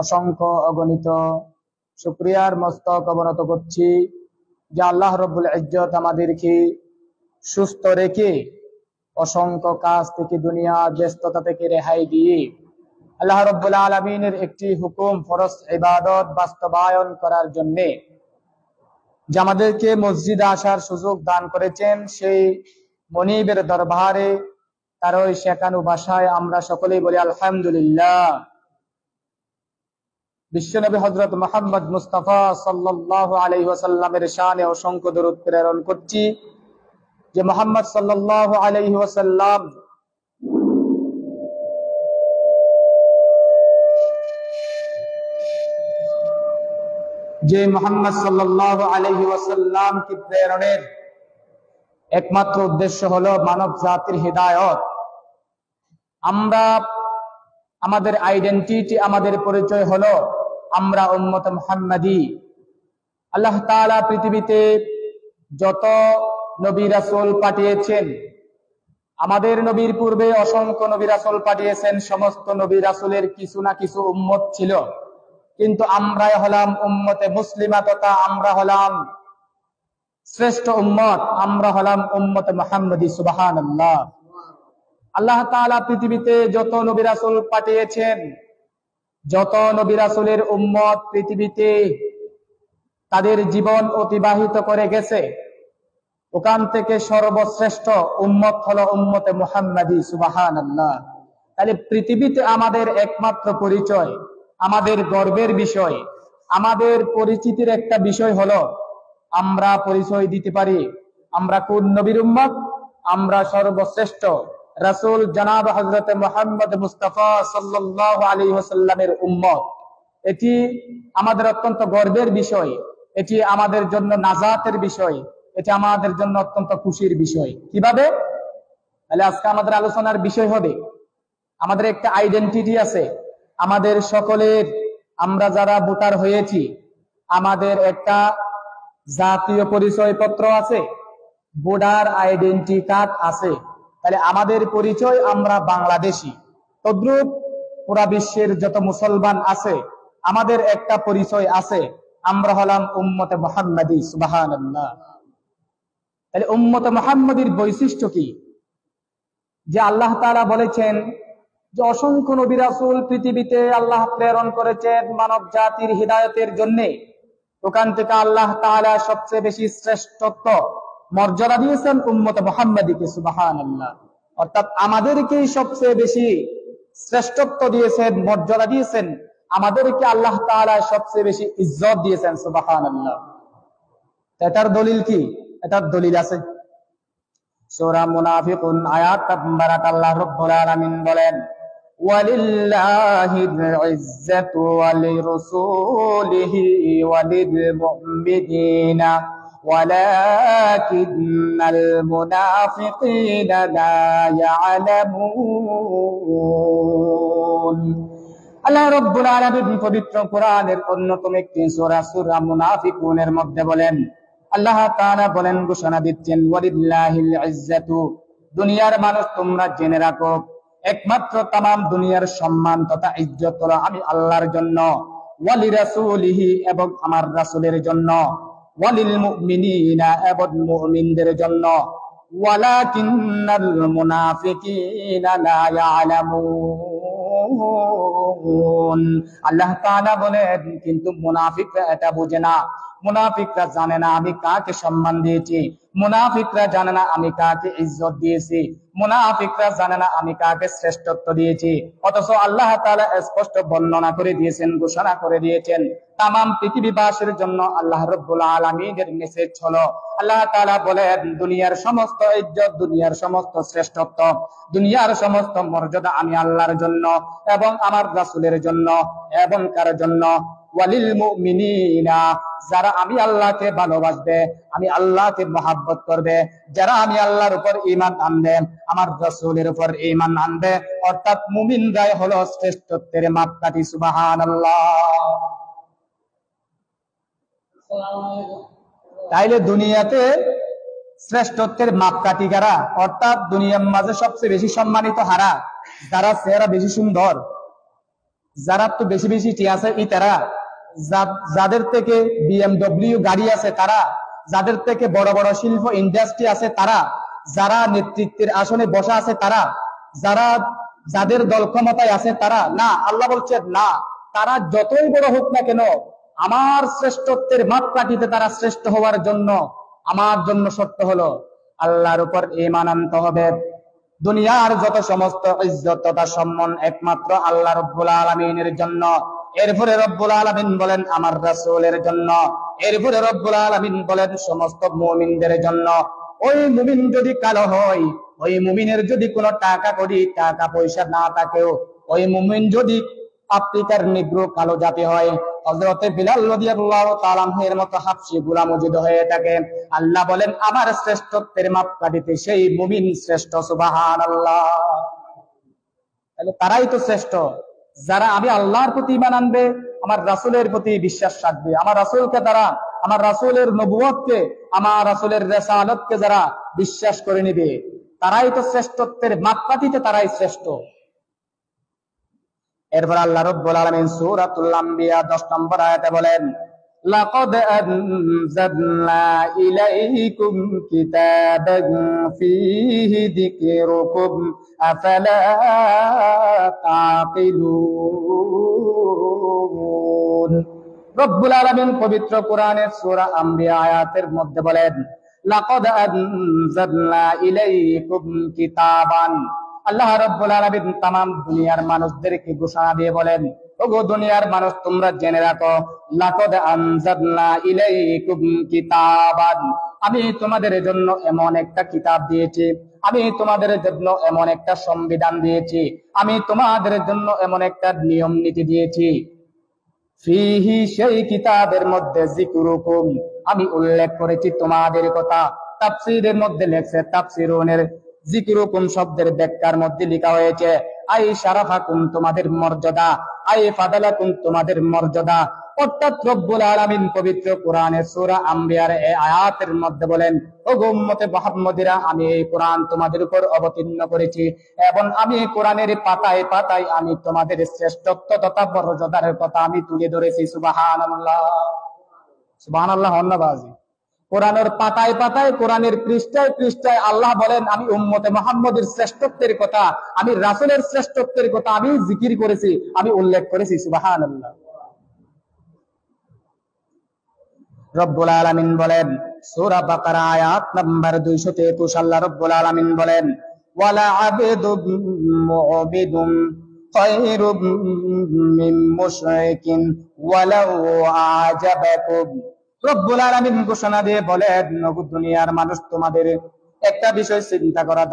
অসংখ্য অগণিত শুকরিয়ার মস্তক অবনত করছি যে আল্লাহ রব্বুল ইজ্জত আমাদেরকে সুস্থ রেখে অসংখ্য কাজ থেকে, দুনিয়ার ব্যস্ততা থেকে রেহাই দিয়ে আল্লাহ রব্বুল আলামিনের একটি হুকুম, ফরজ ইবাদত বাস্তবায়ন করার জন্য যে আমাদেরকে মসজিদে আসার সুযোগ দান করেছেন, সেই মনিবের দরবারে তার ওই শেখানো ভাষায় আমরা সকলেই বলি আলহামদুলিল্লাহ। বিশ্বনবী হযরত মুহাম্মদ মুস্তাফা সাল্লাল্লাহু আলাইহি ওয়াসাল্লামের শানে অসংখ্য দরুদ প্রেরণ করছি যে মুহাম্মদ সাল্লাল্লাহু আলাইহি ওয়াসাল্লাম কি প্রেরণের একমাত্র উদ্দেশ্য হলো মানব জাতির হিদায়াত। আমরা আমাদের আইডেন্টিটি, আমাদের পরিচয় হলো আমরা উম্মত মুহাম্মাদি। আল্লাহ তাআলা পৃথিবীতে যত নবী রাসূল পাঠিয়েছেন, আমাদের নবীর পূর্বে অসংখ্য নবী রাসূল পাঠিয়েছেন। সমস্ত নবী রাসূলের কিছু না কিছু উম্মত ছিল, কিন্তু আমরা হলাম উম্মতে মুসলিমা, তথা আমরা হলাম শ্রেষ্ঠ উম্মত, আমরা হলাম উম্মতে মুহাম্মাদি। সুবহানাল্লাহ। আল্লাহ তাআলা পৃথিবীতে যত নবী রাসূল পাঠিয়েছেন, যত নবী রাসূলের উম্মত পৃথিবীতে তাদের জীবন অতিবাহিত করে গেছে, ওখান থেকে সর্বশ্রেষ্ঠ উম্মত হলো উম্মতে মুহাম্মাদি। সুবহানাল্লাহ। তাহলে পৃথিবীতে আমাদের একমাত্র পরিচয়, আমাদের গর্বের বিষয়, আমাদের পরিচিতির একটা বিষয় হলো আমরা পরিচয় দিতে পারি আমরা কোন নবীর উম্মত। আমরা সর্বশ্রেষ্ঠ রাসূল জনাব হযরত মুহাম্মদ মুস্তাফা সাল্লাল্লাহু আলাইহি ওয়াসাল্লামের উম্মত। এটি আমাদের অত্যন্ত গর্বের বিষয়, এটি আমাদের জন্য নাজাতের বিষয়, এটি আমাদের জন্য অত্যন্ত খুশির বিষয়। কিভাবে? তাহলে আজকে আমাদের আলোচনার বিষয় হবে, আমাদের একটা আইডেন্টিটি আছে, আমাদের সকলের, আমরা যারা ভোটার হয়েছি, আমাদের একটা জাতীয় পরিচয়পত্র আছে, ভোটার আইডেন্টি কার্ড আছে। তাহলে আমাদের পরিচয় আমরা বাংলাদেশী। তদ্রূপ পুরা বিশ্বের যত মুসলমান আছে, আমাদের একটা পরিচয় আছে, আমরা হলাম উম্মতে মুহাম্মাদি। সুবহানাল্লাহ। তাহলে উম্মতে মুহাম্মাদির বৈশিষ্ট্য কি? যে আল্লাহ তাআলা বলেছেন যে অসংখ্য নবী রাসূল পৃথিবীতে আল্লাহ প্রেরণ করেছেন মানব জাতির হিদায়াতের জন্য। ওখান থেকে আল্লাহ তাআলা সবচেয়ে বেশি শ্রেষ্ঠত্ব মর্যাদা দিয়েছেন উম্মতে মুহাম্মাদিকে। সুবহানাল্লাহ। অর্থাৎ আমাদেরকেই সবচেয়ে বেশি শ্রেষ্ঠত্ব দিয়েছেন, মর্যাদা দিয়েছেন, আমাদেরকে আল্লাহ তাআলা সবচেয়ে বেশি ইজ্জত দিয়েছেন। সুবহানাল্লাহ। এটার দলিল কি? এটার দলিল আছে সূরা মুনাফিকুন আয়াত নম্বর 8। আল্লাহ রাব্বুল আলামিন বলেন, ওয়ালিল্লাহিল ইজ্জাতু ওয়ালিরাসূলিহি ওয়ালিল মুমিনিনা ওয়ালাকিন্নাল মুনাফিকিনা লা ইয়ালামুন। আল্লাহ রাব্বুল আলামিন পবিত্র কোরআনের অন্যতম একটি সূরা সূরা মুনাফিকুনের মধ্যে বলেন, আল্লাহ তাআলা বলেন, ঘোষণা দিচ্ছেন, ওয়ালিল্লাহিল ইজ্জাতু, দুনিয়ার মানুষ তোমরা জেনে রাখো, একমাত্র তামাম দুনিয়ার সম্মান তথা ইজ্জত হলো আমি আল্লাহর জন্য, ওয়ালিরাসূলিহি, এবং আমার রাসূলের জন্য, ওয়ালিল মুমিনিনা, এবং মুমিনদের জন্য, ওয়ালাকিন্নাল মুনাফিকিনা লা ইয়ালামুন। আল্লাহ তাআলা বলেন, কিন্তু মুনাফিকরা এটা বোঝে না, মুনাফিকরা জানে না আমি কাকে সম্মান দিয়েছি, মুনাফিকরা জানে না আমি কাকে ইজ্জত দিয়েছি, মুনাফিকরা জানে না আমি কাকে শ্রেষ্ঠত্ব দিয়েছি। অথচ আল্লাহ তাআলা স্পষ্ট বর্ণনা করে দিয়েছেন, ঘোষণা করে দিয়েছেন তামাম পৃথিবীবাসীর জন্য। আল্লাহ রাব্বুল আলামিনের মেসেজ হলো, আল্লাহ তাআলা বলেন, দুনিয়ার সমস্ত ইজ্জত, দুনিয়ার সমস্ত শ্রেষ্ঠত্ব, দুনিয়ার সমস্ত মর্যাদা আমি আল্লাহর জন্য এবং আমার রাসূলের জন্য, এবং কার জন্য? ওয়ালিল মুমিনিনা, যারা আমি আল্লাহকে ভালোবাসবে, আমি আল্লাহকে মহব্বত করবে, যারা আমি আল্লাহর উপর ঈমান আনবে, আমার রাসূলের উপর ঈমান আনবে, অর্থাৎ মুমিনরাই হলো শ্রেষ্ঠত্বের মাপকাঠি। সুবহানাল্লাহ। তাইলে দুনিয়াতে শ্রেষ্ঠত্বের মাপকাঠি কারা? অর্থাৎ দুনিয়ার মাঝে সবচেয়ে বেশি সম্মানিত হারা, যারা চেহারা বেশি সুন্দর, যারা তো বেশি বেশি টি আছে তারা, যাদের থেকে BMW গাড়ি আছে তারা, যাদের থেকে বড় বড় শিল্প ইন্ডাস্ট্রি আছে তারা, যারা নেতৃত্বের আসনে বসা আছে তারা, যাদের দল ক্ষমতায় আছে তারা না। আল্লাহ বলছেন না, তারা যতই বড় হোক না কেন আমার শ্রেষ্ঠত্বের মাপকাঠিতে তারা শ্রেষ্ঠ হওয়ার জন্য আমার জন্য শর্ত হলো আল্লাহর উপর ঈমান আনতে হবে। দুনিয়ার যত সমস্ত ইজ্জত তথা সম্মান একমাত্র আল্লাহ রাব্বুল আলামিনের জন্য। এরপরে রব্বুল আলামিন বলেন আমার রাসূলের জন্য। এরপরে রব্বুল আলামিন বলেন সমস্ত মুমিনদের জন্য। ওই মুমিন যদি কালো হয়, ওই মুমিনের যদি কোনো টাকা কড়ি টাকা পয়সা না থাকেও, ওই মুমিন যদি আফ্রিকার নিগ্রো কালো জাতি হয়, হযরতে বিলাল রাদিয়াল্লাহু তাআলা আনহুর মতো হাবশী গোলাম যদি হয়ে থাকে, আল্লাহ বলেন আমার শ্রেষ্ঠত্বের মাপকাঠিতে সেই মুমিন শ্রেষ্ঠ। সুবহানাল্লাহ। তাহলে তারাই তো শ্রেষ্ঠ যারা আমি আল্লাহর প্রতি ঈমান আনবে, আমার রাসূলের প্রতি বিশ্বাস রাখবে, আমার রাসূলকে তারা, আমার রাসূলের নবুয়তকে, আমার রাসূলের রিসালাতকে যারা বিশ্বাস করে নেবে, তারাই তো শ্রেষ্ঠত্বের মাপকাঠিতে তারাই শ্রেষ্ঠ। এরপর আল্লাহ রাব্বুল আলামিন সূরাতুল আম্বিয়া 10 নম্বর আয়াতে বলেন লাকাদ আনজালনা ইলাইকুম কিতাবান ফীহি যিকরুকুম আফালা তাকিলুন। রব্বুল আলামিন পবিত্র কোরআনের সূরা আম্বিয়া আয়াতের মধ্যে বলেন লাকাদ আনজালনা ইলাইকুম কিতাবান। আল্লাহ রাব্বুল আলামিন तमाम দুনিয়ার মানুষদেরকে ঘোষণা দিয়ে বলেন, ওগো দুনিয়ার মানুষ তোমরা জেনে রাখো, লাকাদ আনজালনা ইলাইকুম কিতাবান, আমি তোমাদের জন্য এমন একটা কিতাব দিয়েছি, আমি তোমাদের জন্য এমন একটা সংবিধান দিয়েছি, আমি তোমাদের জন্য এমন একটা নিয়ম নীতি দিয়েছি। ফিহি, সেই কিতাবের মধ্যে যিকরুকুম, আমি উল্লেখ করেছি তোমাদের কথা। তাফসীরের মধ্যে লেখছে, তাফসীরুনের যিকরুকুম শব্দের ব্যাখ্যার মধ্যে লেখা হয়েছে আই শারাফাকুম, তোমাদের মর্যাদা, আই ফাদালাকুম, তোমাদের মর্যাদা। অর্থাৎ রব্বুল আলামিন পবিত্র কোরআনের সূরা আম্বিয়ার এই আয়াতের মধ্যে বলেন, ওগো উম্মতে মুহাম্মাদিরা, আমি এই কোরআন তোমাদের উপর অবতীর্ণ করেছি এবং আমি কোরআনের পাতায় পাতায় আমি তোমাদের শ্রেষ্ঠত্ব তথা মর্যাদার কথা আমি তুলে ধরেছি। সুবহানাল্লাহ, সুবহানাল্লাহ। অন্যবাজি কোরআনের পাতায় পাতায়, কোরআনের পৃষ্ঠায় পৃষ্ঠায় আল্লাহ বলেন আমি উম্মতে মুহাম্মাদের শ্রেষ্ঠত্বের কথা, আমি রাসূলের শ্রেষ্ঠত্বের কথা আমি জিকির করেছি, আমি উল্লেখ করেছি। সুবহানাল্লাহ। রব্বুল আলামিন বলেন সূরা বাকারা আয়াত নাম্বার 223, আল্লাহ রব্বুল আলামিন বলেন ওয়ালা আবদুম মু'বিদুম খায়রুম মিন মুশরিকিন ওয়ালাউ আ'জাবাকুম। রব্বুল আলামিন ঘোষণা দিয়ে বলেন, নগো দুনিয়ার মানুষ তোমাদের একটা বিষয় চিন্তা করা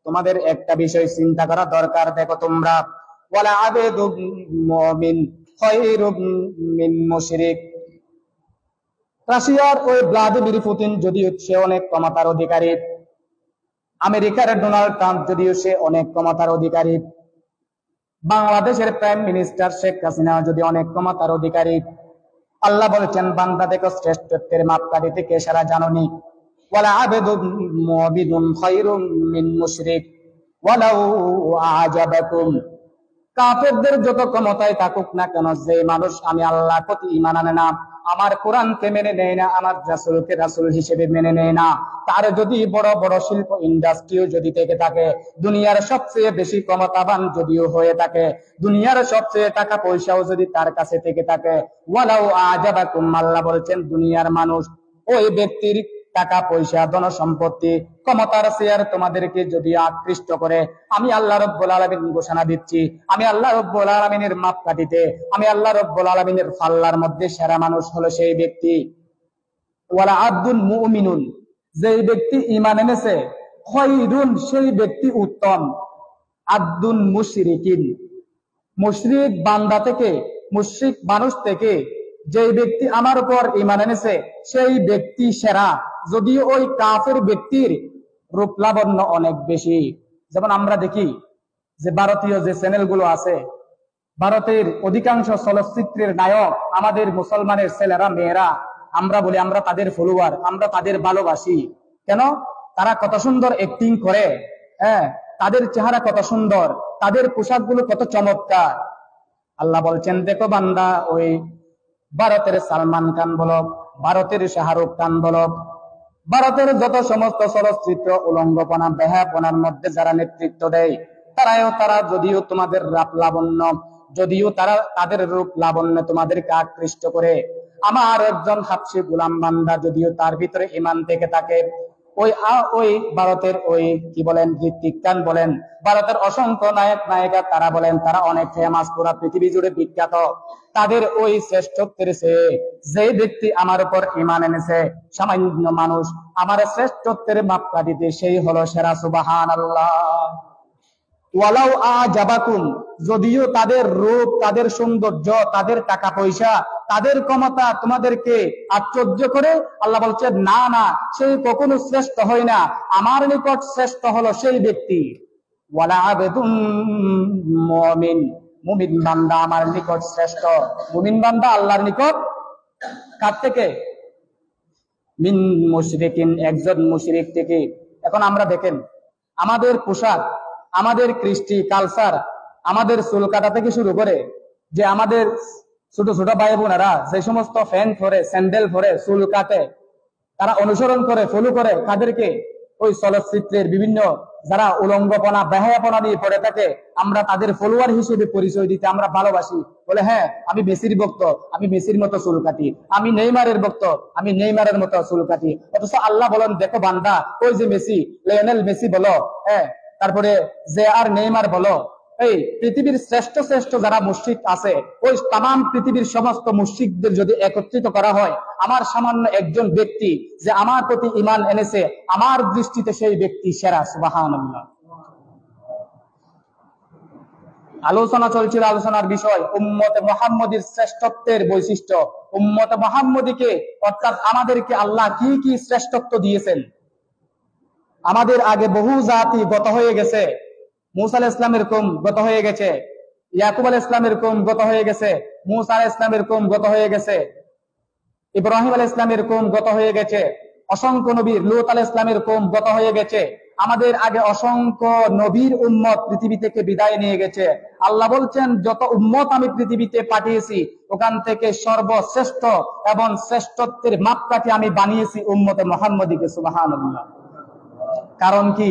তোমাদের একটা বিষয় চিন্তা করা দরকার। দেখো তোমরা ওয়ালা আবদুম মুমিন খায়রুম মিন মুশরিক। রাশিয়ার ওই ভ্লাদিমির পুতিন যদিও সে অনেক ক্ষমতার অধিকারী, আমেরিকার ডোনাল্ড ট্রাম্প যদিও সে অনেক ক্ষমতার অধিকারী, বাংলাদেশের প্রাইম মিনিস্টার শেখ হাসিনা যদি অনেক ক্ষমতার অধিকারী, আল্লাহ বলেছেন বান্দা দেখো শ্রেষ্ঠত্বের মাপকাঠি কে সারা জানোনি? ওয়ালা আবদুম মু'বিদুন খায়রুম মিন মুশরিক ওয়ালাউ আ'জাবাকুম। কাফেরদের যত ক্ষমতায় থাকুক না কেন, যে মানুষ আমি আল্লাহর প্রতি ঈমান আনে না, আমার কোরআনকে মেনে নেয় না, আমার রাসূলকে রাসূল হিসেবে মেনে নেয় না, তার যদি বড় বড় শিল্প ইন্ডাস্ট্রিও যদি থেকে থাকে, দুনিয়ার সবচেয়ে বেশি ক্ষমতাবান যদিও হয়ে থাকে, দুনিয়ার সবচেয়ে টাকা পয়সাও যদি তার কাছে থেকে থাকে, ওয়ালাউ আ'জাবাকুম, আল্লাহ বলেছেন দুনিয়ার মানুষ ওই ব্যক্তির টাকা পয়সা ধন সম্পত্তি ক্ষমতার শেয়ার তোমাদেরকে যদি আকৃষ্ট করে, আমি আল্লাহ রাব্বুল আলামিন ঘোষণা দিচ্ছি, আমি আল্লাহ রাব্বুল আলামিনের মাপকাঠিতে, আমি আল্লাহ রাব্বুল আলামিনের ফাল্লার মধ্যে সেরা মানুষ হলো সেই ব্যক্তি। ওয়ালা আব্দুল মুমিনুন, যেই ব্যক্তি ঈমান এনেছে, খায়রুন, সেই ব্যক্তি উত্তম, আব্দুল মুশরিকিন, মুশরিক বান্দা থেকে, মুশরিক মানুষ থেকে যেই ব্যক্তি আমার উপর ঈমান এনেছে সেই ব্যক্তি সেরা, যদিও ওই কাফের ব্যক্তির রূপ লাবণ্য অনেক বেশি। যেমন আমরা দেখি যে ভারতীয় যে চ্যানেলগুলো আছে, ভারতের অধিকাংশ চলচ্চিত্রের নায়ক আমাদের মুসলমানের ছেলেরা মেয়েরা, আমরা বলি আমরা তাদের ফলোয়ার, আমরা তাদের ভালোবাসি। কেন? তারা কত সুন্দর অ্যাক্টিং করে, হ্যাঁ, তাদের চেহারা কত সুন্দর, তাদের পোশাকগুলো কত চমৎকার। আল্লাহ বলছেন, দেখো বান্দা, ওই ভারতের সালমান খান বলো, ভারতের শাহরুখ খান বলো, ভারতের যত সমস্ত চলচ্চিত্র উলঙ্গপনা বেহাপনার মধ্যে যারা নেতৃত্ব দেয়, তারা যদিও তোমাদের রাপ লাবণ্য, যদিও তারা তাদের রূপ লাবণ্য তোমাদেরকে আকৃষ্ট করে, আমার একজন হাবশী গোলাম বান্দা যদিও তার ভিতরে ঈমান থেকে থাকে, ওই ভারতের ওই কি বলেন ঋত্বিক খান বলেন, ভারতের অসংখ্য নায়ক নায়িকা তারা বলেন, তারা অনেক ফেমাস, পুরা পৃথিবী জুড়ে বিখ্যাত, তাদের ওই শ্রেষ্ঠত্বের চেয়ে যে ব্যক্তি আমার উপর ঈমান এনেছে, সামান্য মানুষ, আমার শ্রেষ্ঠত্বের মাপকাঠিতে সেই হলো সেরা। সুবহানাল্লাহ। ওয়ালাউ আজাবাকুম, যদিও তাদের রূপ, তাদের সৌন্দর্য, তাদের টাকা পয়সা, তাদের ক্ষমতা তোমাদেরকে আশ্চর্য করে, আল্লাহ বলছেন না না, সেই কখনো শ্রেষ্ঠ হয় না, আমার নিকট শ্রেষ্ঠ হলো সেই ব্যক্তি। ওয়ালা আবদুম মুমিন, মুমিন বান্দা আমার নিকট শ্রেষ্ঠ। মুমিন বান্দা আল্লাহর নিকট কার থেকে? মিন মুশরিকিন, একজন মুশরিক থেকে। এখন আমরা দেখেন আমাদের পোশাক, আমাদের কৃষ্টি কালচার, আমাদের চুল কাটা থেকে শুরু করে, যে আমাদের ছোট ছোট ভাই বোনেরা যে সমস্ত প্যান্ট পরে, স্যান্ডেল পরে, চুল কাটে, তারা অনুসরণ করে, ফলো করে কাদেরকে? ওই চলচ্চিত্রের বিভিন্ন যারা উলঙ্গপনা বেহায়াপনা নিয়ে পড়ে থাকে, আমরা তাদের ফলোয়ার হিসেবে পরিচয় দিতে আমরা ভালোবাসি। বলে হ্যাঁ, আমি মেসির ভক্ত, আমি মেসির মতো চুল কাটি, আমি নেইমারের ভক্ত, আমি নেইমারের মতো চুল কাটি। অথচ আল্লাহ বলেন, দেখো বান্দা, ওই যে মেসি, লিওনেল মেসি বলো, হ্যাঁ, তারপরে যে আর নেইমার বলো, এই পৃথিবীর শ্রেষ্ঠ শ্রেষ্ঠ যারা মুশরিক আছে, ওই তাম পৃথিবীর সমস্ত মুশরিকদের যদি একত্রিত করা হয়, আমার সামান্য একজন ব্যক্তি যে আমার প্রতি ঈমান এনেছে, আমার দৃষ্টিতে সেই ব্যক্তি সেরা। সুবহানাল্লাহ। আলোচনা চলছিল, আলোচনার বিষয় উম্মতে মুহাম্মদীর শ্রেষ্ঠত্বের বৈশিষ্ট্য। উম্মতে মুহাম্মদীকে অর্থাৎ আমাদেরকে আল্লাহ কি কি শ্রেষ্ঠত্ব দিয়েছেন। আমাদের আগে বহু জাতি গত হয়ে গেছে, মুসা আলাইহিস সালামের কওম গত হয়ে গেছে, ইয়াকুব আলাইহিস সালামের কওম গত হয়ে গেছে, মুসা আলাইহিস সালামের কওম গত হয়ে গেছে, ইব্রাহিম আলাইহিস সালামের কওম গত হয়ে গেছে, অসংখ্য নবীর, লূত আলাইহিস সালামের কওম গত হয়ে গেছে। আমাদের আগে অসংখ্য নবীর উম্মত পৃথিবী থেকে বিদায় নিয়ে গেছে। আল্লাহ বলছেন, যত উম্মত আমি পৃথিবীতে পাঠিয়েছি, ওখান থেকে সর্বশ্রেষ্ঠ এবং শ্রেষ্ঠত্বের মাপকাঠি আমি বানিয়েছি উম্মতে মুহাম্মদীকে। সুবহানাল্লাহ। কারণ কি?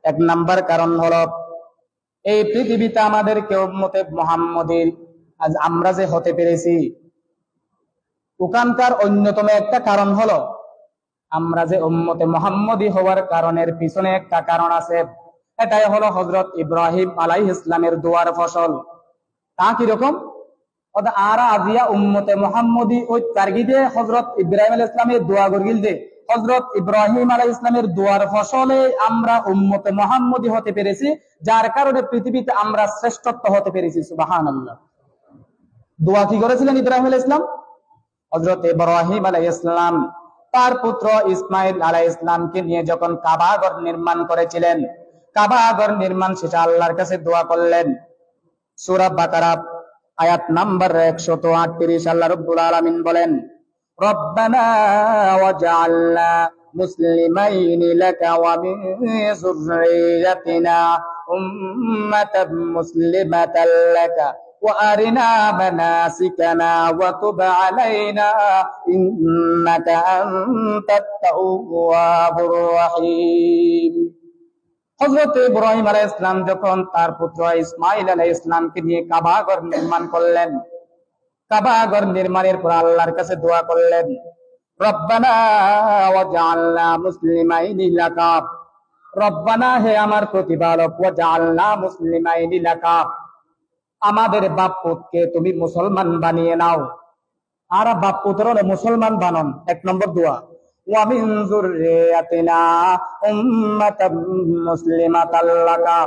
এক নাম্বার কারণ হলো, এই পৃথিবীতে আমাদেরকে উম্মতে মুহাম্মদীর আজ আমরা যে হতে পেরেছি, ওখানকার অন্যতম একটা কারণ হলো, আমরা যে উম্মতে মুহাম্মদী হওয়ার কারণের পিছনে একটা কারণ আছে। এটাই হলো হযরত ইব্রাহিম আলাইহিস সালামের দোয়ার ফসল। তা কিরকম? আরা আজিয়া উম্মতে মুহাম্মদী ওই তারগিদে হযরত ইব্রাহিম আলাইহিস সালামের দোয়া গরগিল দে, হযরত ইব্রাহিম আলাইহিস সালামের দোয়ার ফসলে আমরা উম্মতে মুহাম্মদী হতে পেরেছি, যার কারণে পৃথিবীতে আমরা শ্রেষ্ঠত্ব হতে পেরেছি। সুবহানাল্লাহ। দোয়া কি করেছিলেন ইব্রাহিম আলাইহিস সালাম? হযরত ইব্রাহিম আলাইহিস সালাম তার পুত্র ইসমাইল আলাইহিস সালামকে নিয়ে যখন কাবা ঘর নির্মাণ করেছিলেন, কাবা ঘর নির্মাণ শেষে আল্লাহর কাছে দোয়া করলেন। সূরা বাকারা আয়াত নাম্বার 138 আল্লাহ রাব্বুল আলামিন বলেন, রব্বানা ওয়াজআলনা মুসলিমাইনি লাকা ওয়া মিন যুররিয়াতিনা উম্মাতাম মুসলিমাতাল লাকা ওয়া আরিনা মানাসিকানা ওয়া তুব আলাইনা ইন্নাকা আনতাত তাওয়াবুর রহিম। হযরত ইব্রাহিম আলাইহিস সালাম যখন তার পুত্র ইসমাইল আলাইহিস সালামকে নিয়ে কাবা ঘর নির্মাণ করলেন, কাবা ঘর নির্মাণের পর আল্লাহর কাছে দোয়া করলেন, রব্বানা ওয়াজআলনা মুসলিমাইনি লাকা, রব্বানা হে আমার প্রতিপালক, ওয়াজআলনা মুসলিমাইনি লাকা, আমাদের বাপ পুত্রকে তুমি মুসলমান বানিয়ে নাও। আর বাপ পুত্র মুসলমান বানান, এক নম্বর দোয়া। ওয়া মিন যুররিয়াতিনা উম্মাতাম মুসলিমাতাল লাকা,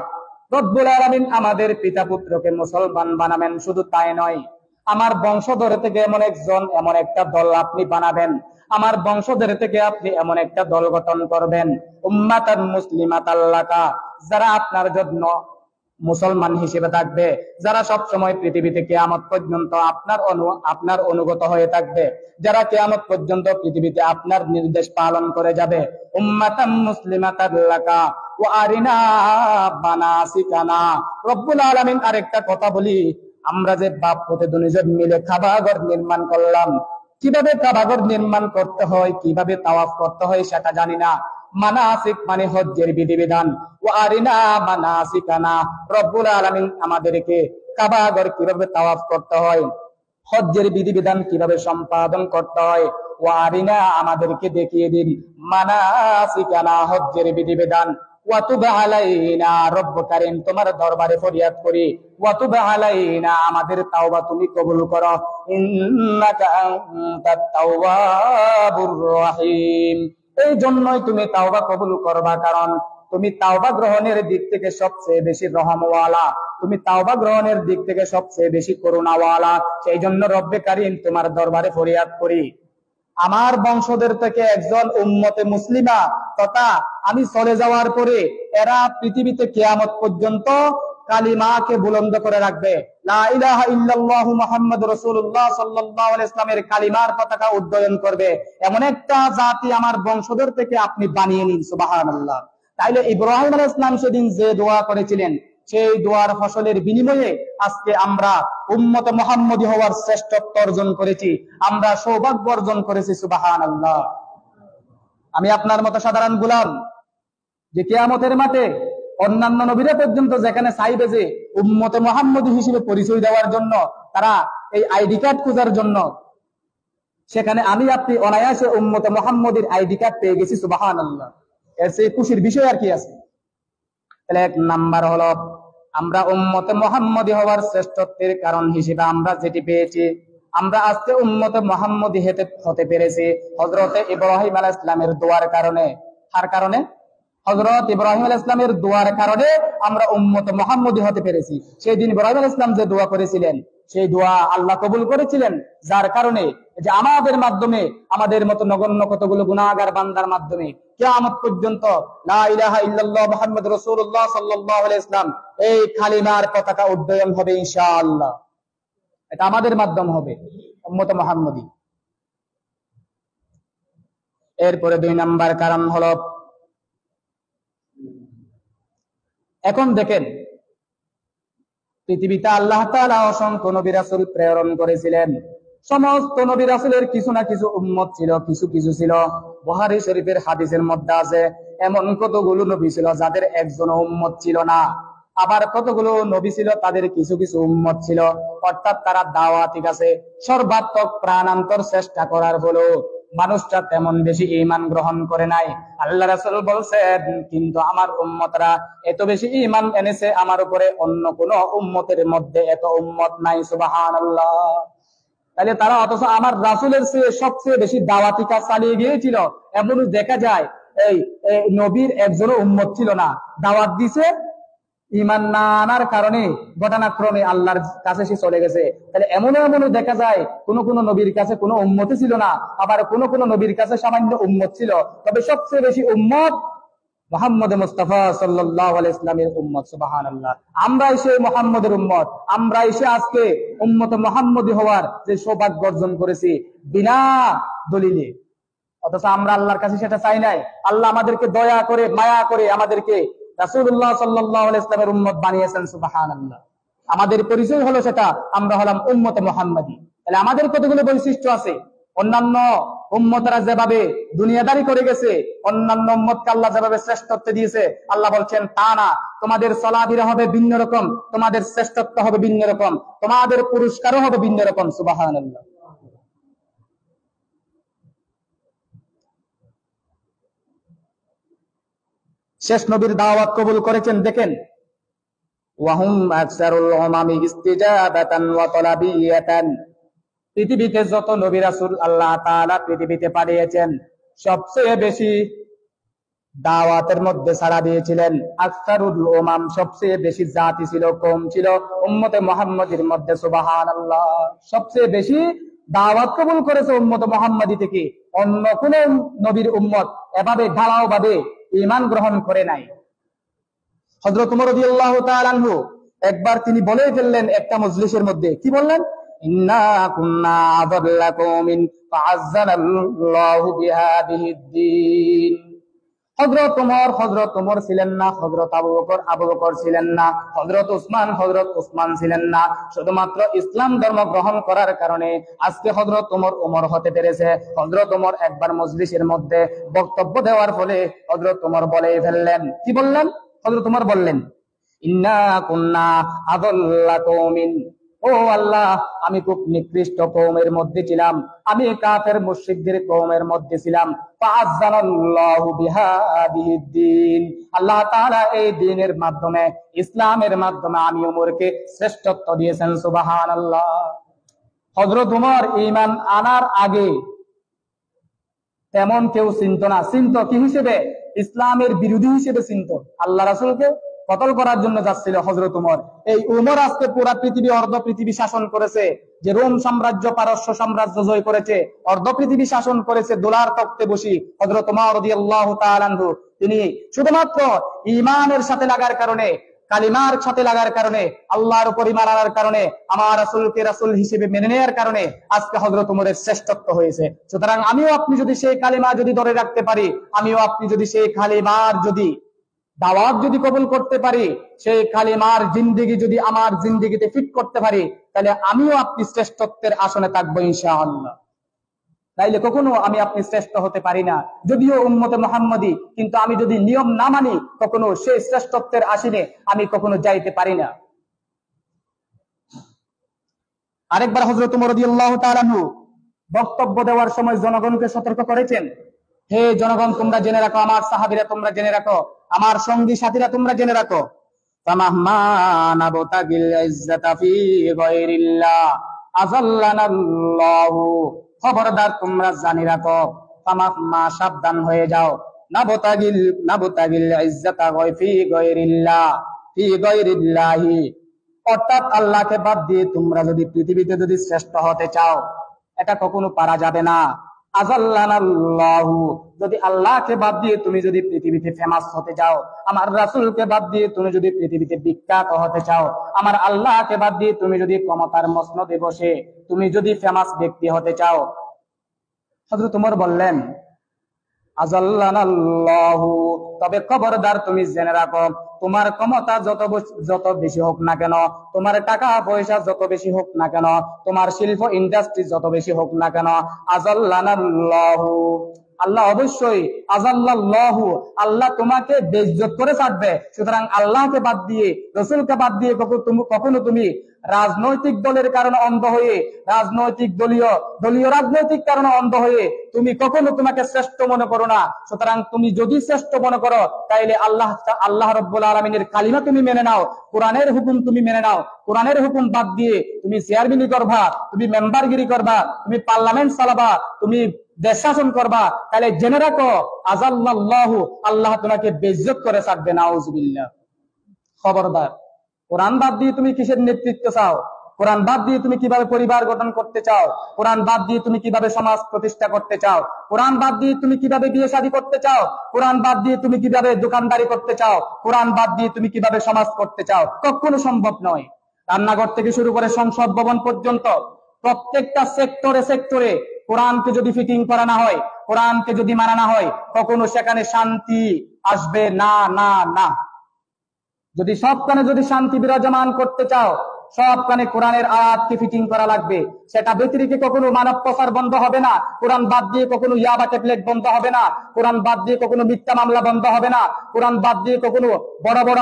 রব্বুল আলামিন আমাদের পিতা পুত্রকে মুসলমান বানাবেন। শুধু তাই নয়, আমার বংশধর থেকে এমন একজন, এমন একটা দল আপনি বানাবেন, আমার বংশধর থেকে আপনি এমন একটা দল গঠন করবেন, উম্মাতান মুসলিমাতাল লাকা, যারা আপনার জন্য মুসলমান হিসেবে থাকবে, যারা সব সময় পৃথিবীতে কিয়ামত পর্যন্ত আপনার অনুগত হয়ে থাকবে, যারা কিয়ামত পর্যন্ত পৃথিবীতে আপনার নির্দেশ পালন করে যাবে। উম্মাতাম মুসলিমাতাল লাকা ওয়া আরিনা মানাসিকানা। রব্বুল আলামিন আরেকটা কথা বলি, আমরা যে বাপ পুতে দুইজন মিলে কাবাঘর নির্মাণ করলাম, কিভাবে কাবাঘর নির্মাণ করতে হয়, কিভাবে তাওয়াফ করতে হয় সেটা জানি না। মানাসিক মানে হজ্জের বিধিবিধান। ওয়া আরিনা মানাসিকানা, রব্বুল আলামিন আমাদেরকে কাবাঘর কিভাবে তাওয়াফ করতে হয়, হজ্জের বিধিবিধান কিভাবে সম্পাদন করতে হয়, ওয়া আরিনা আমাদেরকে দেখিয়ে দিন মানাসিকানা, হজ্জের বিধিবিধান। ওয়া তুব আলাইনা, রব্ব কারীম তোমার দরবারে ফরিয়াদ করি, ওয়া তুব আলাইনা আমাদের তাওবা তুমি কবুল করো, ইন্নাকা আনতাত তাওয়াবুর রহিম। এই জন্যই তুমি তাওবা কবুল করবা, কারণ তুমি তাওবা গ্রহণের দিক থেকে সবচেয়ে বেশি রহমওয়ালা, তুমি তাওবা গ্রহণের দিক থেকে সবচেয়ে বেশি করুণাওয়ালা। সেই জন্য রব্বে কারীম তোমার দরবারে ফরিয়াদ করি, আমার বংশধর থেকে একজন উম্মতে মুসলিমা তথা আমি চলে যাওয়ার পরে এরা পৃথিবীতে কিয়ামত পর্যন্ত কালিমাকে বুলন্দ করে রাখবে, লা ইলাহা ইল্লাল্লাহু মুহাম্মাদুর রাসূলুল্লাহ সাল্লাল্লাহু আলাইহি ওয়াসাল্লামের কালিমার পতাকা উড্ডয়ন করবে, এমন একটা জাতি আমার বংশধর থেকে আপনি বানিয়ে নিন। সুবহানাল্লাহ। তাইলে ইব্রাহিম আলাইহিস সালাম সেদিন যে দোয়া করেছিলেন, সেই দোয়ার ফসলের বিনিময়ে আজকে আমরা উম্মতে মুহাম্মদী হওয়ার শ্রেষ্ঠত্ব অর্জন করেছি, আমরা সৌভাগ্য অর্জন করেছি। সুবহানাল্লাহ। আমি আপনার মতো সাধারণ গোলাম, যে কিয়ামতের মাঠে অন্যান্য নবীরা পর্যন্ত যেখানে চাইবে যে উম্মতে মুহাম্মদী হিসেবে পরিচয় দেওয়ার জন্য, তারা এই আইডি কার্ড খোঁজার জন্য, সেখানে আমি আপনি অনায়াসে উম্মতে মুহাম্মদীর আইডি কার্ড পেয়ে গেছি। সুবহানাল্লাহ। এর চেয়ে খুশির বিষয় আর কি আছে? তাহলে এক নাম্বার হলো আমরা উম্মতে মুহাম্মদী হওয়ার শ্রেষ্ঠত্বের কারণ হিসেবে আমরা যেটি পেয়েছি, আমরা আজকে উম্মতে মুহাম্মদী হতে পেরেছি হযরতে ইব্রাহিম আলাইহিস সালামের দোয়ার কারণে। কার কারণে? হযরত ইব্রাহিম আলাইহিস সালামের দোয়ার কারণে আমরা উম্মতে মুহাম্মদী হতে পেরেছি। সেই দিন ইব্রাহিম আলাইহিস সালাম যে দোয়া করেছিলেন, সেই দোয়া আল্লাহ কবুল করেছিলেন, যার কারণে যে আমাদের মাধ্যমে, আমাদের মতো নগণ্য কতগুলো গুনাহগার বান্দার মাধ্যমে কিয়ামত পর্যন্ত লা ইলাহা ইল্লাল্লাহ মুহাম্মাদুর রাসূলুল্লাহ সাল্লাল্লাহু আলাইহি ওয়াসাল্লাম এই কালিমার পতাকা উড্ডয়ন হবে ইনশাআল্লাহ। এটা আমাদের মাধ্যম হবে, উম্মতে মুহাম্মদী। এরপরে 2 নাম্বার কারণ হলো, এখন দেখেন পৃথিবীতে আল্লাহ তাআলা অসংখ্য নবী রাসূল প্রেরণ করেছিলেন। সমস্ত নবী রাসূলের কিছু না কিছু উম্মত ছিল, কিছু কিছু ছিল। বুখারী শরীফের হাদিসের মধ্যে আছে এমন কতগুলো নবী ছিল যাদের একজন উম্মত ছিল না, আবার কতগুলো নবী ছিল তাদের কিছু কিছু উম্মত ছিল। অর্থাৎ তারা দাওয়াতি কাছে সর্বাত্মক প্রাণান্তর চেষ্টা করার ফলেও মানুষটা তেমন বেশি ঈমান গ্রহণ করে নাই। আল্লাহ রাসূল বলছেন, কিন্তু আমার উম্মতরা এত বেশি ঈমান এনেছে আমার উপরে, অন্য কোন উম্মতের মধ্যে এত উম্মত নাই। সুবহানাল্লাহ। তাহলে তারা অথচ আমার রাসূলের চেয়ে সবচেয়ে বেশি দাওয়াতি কাজ চালিয়ে গিয়েছিল। এমনও দেখা যায় এই নবীর একজনও উম্মত ছিল না, দাওয়াত দিছে, ঈমান না আনার কারণে ঘটনাক্রমে আল্লাহর কাছে সে চলে গেছে। তাহলে এমনও দেখা যায় কোন কোন নবীর কাছে কোনো উম্মত ছিল না, আবার কোন কোন নবীর কাছে সামান্য উম্মত ছিল। তবে সবচেয়ে বেশি উম্মত মুহাম্মদ মুস্তাফা সাল্লাল্লাহু আলাইহি ওয়াসাল্লামের উম্মত। সুবহানাল্লাহ। আমরাই সেই মুহাম্মদের উম্মত, আমরাই সে আজকে উম্মতে মুহাম্মদী হওয়ার যে সৌভাগ্য অর্জন করেছি বিনা দলিলে। অথচ আমরা আল্লাহর কাছে সেটা চাই নাই। আল্লাহ আমাদেরকে দয়া করে, মায়া করে আমাদেরকে রাসূলুল্লাহ সাল্লাল্লাহু আলাইহি ওয়াসাল্লামের উম্মত বানিয়েছেন। সুবহানাল্লাহ। আমাদের পরিচয় হলো সেটা, আমরা হলাম উম্মতে মুহাম্মদী। তাহলে আমাদের কতগুলো বৈশিষ্ট্য আছে। অন্যান্য উম্মতরা যেভাবে দুনিয়াদারি করে গেছে, অন্যান্য উম্মতকে আল্লাহ যেভাবে শ্রেষ্ঠত্ব দিয়েছে, আল্লাহ বলছেন তা না, তোমাদের চলাফেরা হবে ভিন্ন রকম, তোমাদের শ্রেষ্ঠত্ব হবে ভিন্ন রকম, তোমাদের পুরস্কারও হবে ভিন্ন রকম। সুবহানাল্লাহ। শেষ নবীর দাওয়াত কবুল করেছেন, দেখেন ওয়াহুম আকসারুল উমামি ইস্তিজাবাতান ওয়া তালাবিয়াতান। পৃথিবীতে যত নবী রাসূল আল্লাহ তাআলা পৃথিবীতে পাঠিয়েছেন, সবচেয়ে বেশি দাওয়াতের মধ্যে সাড়া দিয়েছিলেন আকসারুল উমাম, সবচেয়ে বেশি জাতি ছিল, কম ছিল উম্মতে মুহাম্মদীর মধ্যে। সুবহানাল্লাহ। সবচেয়ে বেশি দাওয়াত কবুল করেছে উম্মতে মুহাম্মদী থেকে, অন্য কোন নবীর উম্মত এভাবে ঢালাও ভাবে ঈমান গ্রহণ করে নাই। হযরত ওমর রাদিয়াল্লাহু তাআলা আনহু একবার তিনি বলে ফেললেন একটা মজলিসের মধ্যে, কি বললেন? ইন্না কুন্না আযাল্লা কওমিন ফাআজ্জানাল্লাহু বিহাদিহিদ দ্বীন। হযরত ওমর ছিলেন না, হযরত আবু বকর ছিলেন না, হযরত উসমান ছিলেন না। শুধুমাত্র ইসলাম ধর্ম গ্রহণ করার কারণে আজকে হযরত ওমর হতে পেরেছে। হযরত ওমর একবার মজলিসের মধ্যে বক্তব্য দেওয়ার ফলে হযরত ওমর বলে ফেললেন, কি বললেন? হযরত ওমর বললেন, ইন্না কুন্না আযাল্লা কওমিন, ও আল্লাহ, আমি খুব নিকৃষ্ট কওমের মধ্যে ছিলাম, আমি কাফের মুশরিকদের কওমের মধ্যে ছিলাম। ফাআযানাল্লাহু বিহাদিহিদ দ্বীন, আল্লাহ তাআলা এই দ্বীনের মাধ্যমে, ইসলামের মাধ্যমে আমি ওমরকে শ্রেষ্ঠত্ব দিয়েছেন। সুবহানাল্লাহ। হযরত ওমর ঈমান আনার আগে তেমন কেউ চিনত না। চিনত কি হিসেবে? ইসলামের বিরোধী হিসেবে চিনত। আল্লাহ রাসূলকে কতল করার জন্য যাচ্ছিল হযরত ওমর। এই ওমর আজকে পুরা পৃথিবী, অর্ধ পৃথিবী শাসন করেছে। যে রোম সাম্রাজ্য, পারস্য সাম্রাজ্য জয় করেছে, অর্ধ পৃথিবী শাসন করেছে দোলার তখ্তে বসি হযরত ওমর রাদিয়াল্লাহু তাআলা আনহু। তিনি শুধুমাত্র ঈমানের সাথে লাগার কারণে, কালিমার সাথে লাগার কারণে, আল্লাহর উপর ঈমান আনার কারণে, আমার রাসূলকে রাসূল হিসেবে মেনে নেওয়ার কারণে আজকে হযরত ওমরের শ্রেষ্ঠত্ব হয়েছে। সুতরাং আমিও আপনি যদি সেই কালিমা যদি ধরে রাখতে পারি, আমিও আপনি যদি সেই কালিমার যদি দাওয়াত যদি কবুল করতে পারি, সেই কালিমার জিন্দেগি যদি আমার জিন্দেগিতে ফিট করতে পারি, তাহলে আমিও আপনি শ্রেষ্ঠত্বের আসনে থাকবো ইনশাআল্লাহ। তাইলে কখনো আমি আপনি শ্রেষ্ঠ হতে পারি না, যদিও উম্মতে মুহাম্মদী, কিন্তু আমি যদি নিয়ম না মানি, কখনো সেই শ্রেষ্ঠত্বের আসনে আমি কখনো যাইতে পারি না। আরেকবার হযরত ওমর রাদিয়াল্লাহু তাআলা আনহু বক্তব্য দেওয়ার সময় জনগণকে সতর্ক করেছেন, হে জনগণ, তোমরা জেনে রাখো, আমার সাহাবীরা তোমরা জেনে রাখো, আমার সঙ্গী সাথীরা তোমরা জেনে রাখো, ফামাহমা নাবতাগিল ইজ্জাতা ফি গায়রিল্লাহ আযাল্লানাল্লাহু, খবরদার তোমরা জানি রাখো, ফামাহমা, সাবধান হয়ে যাও, নাবতাগিল ইজ্জাতা ফি গায়রিল্লাহি, অর্থাৎ আল্লাহকে বাদ দিয়ে তোমরা যদি পৃথিবীতে যদি শ্রেষ্ঠ হতে চাও, এটা কখনো পারা যাবে না। আযাল্লানাল্লাহু, যদি আল্লাহকে বাদ দিয়ে তুমি যদি পৃথিবীতে ফেমাস হতে চাও, আমার রাসূলকে বাদ দিয়ে তুমি যদি পৃথিবীতে বিখ্যাত হতে চাও, আমার আল্লাহকে বাদ দিয়ে তুমি যদি ক্ষমতার মসনদে বসে তুমি যদি ফেমাস ব্যক্তি হতে চাও, হযরত ওমর বললেন, আযাল্লানাল্লাহু, তবে খবরদার তুমি জেনে রাখো, তোমার ক্ষমতা যত বেশি হোক না কেন, তোমার টাকা পয়সা যত বেশি হোক না কেন, তোমার শিল্প ইন্ডাস্ট্রি যত বেশি হোক না কেন, আযাল্লানাল্লাহু, আল্লাহ অবশ্যই, আযাল্লাল্লাহু, আল্লাহ তোমাকে বেইজ্জত করে ছাড়বে। সুতরাং আল্লাহকে বাদ দিয়ে, রাসূলকে বাদ দিয়ে কখনো তুমি রাজনৈতিক দলের কারণে অন্ধ হয়ে, দলীয় রাজনৈতিক কারণে অন্ধ হয়ে তুমি কখনো তোমাকে শ্রেষ্ঠ মনে করো না। সুতরাং তুমি যদি শ্রেষ্ঠ মনে করো, তাইলে আল্লাহ রাব্বুল আলামিনের কালিমা তুমি মেনে নাও, কোরআনের হুকুম তুমি মেনে নাও। কোরআনের হুকুম বাদ দিয়ে তুমি চেয়ারম্যানি করবা, তুমি মেম্বারগিরি করবা, তুমি পার্লামেন্ট চালাবা, তুমি দেশ শাসন করবা, তাহলে জেনে রাখো, আযাল্লাল্লাহু, আল্লাহ তোমাকে বেইজ্জত করে ছাড়বে। নাউযুবিল্লাহ। খবরদার, কোরআন বাদ দিয়ে তুমি কিসের নেতৃত্ব চাও? কোরআন বাদ দিয়ে তুমি কিভাবে পরিবার গঠন করতে চাও? কোরআন বাদ দিয়ে তুমি কিভাবে সমাজ প্রতিষ্ঠা করতে চাও? কোরআন বাদ দিয়ে তুমি কিভাবে বিয়ে শাদী করতে চাও? কোরআন বাদ দিয়ে তুমি কিভাবে দোকানদারি করতে চাও? কোরআন বাদ দিয়ে তুমি কিভাবে সমাজ করতে চাও? কখনো সম্ভব নয়। রান্নাঘর থেকে শুরু করে সংসদ ভবন পর্যন্ত প্রত্যেকটা সেক্টরে কোরআনকে যদি ফিটিং করা না হয়, কোরআনকে যদি মানা না হয়, কখনো সেখানে শান্তি আসবে না, না, না। যদি সবখানে যদি শান্তি বিরাজমান করতে চাও, সবখানে কোরআনের আয়াতকে ফিটিং করা লাগবে। সেটা ব্যতিরেকে কখনো মানব প্রচার বন্ধ হবে না। কোরআন বাদ দিয়ে কখনো ইয়াবা ট্যাবলেট বন্ধ হবে না। কোরআন বাদ দিয়ে কখনো মিথ্যা মামলা বন্ধ হবে না। কোরআন বাদ দিয়ে কখনো বড় বড়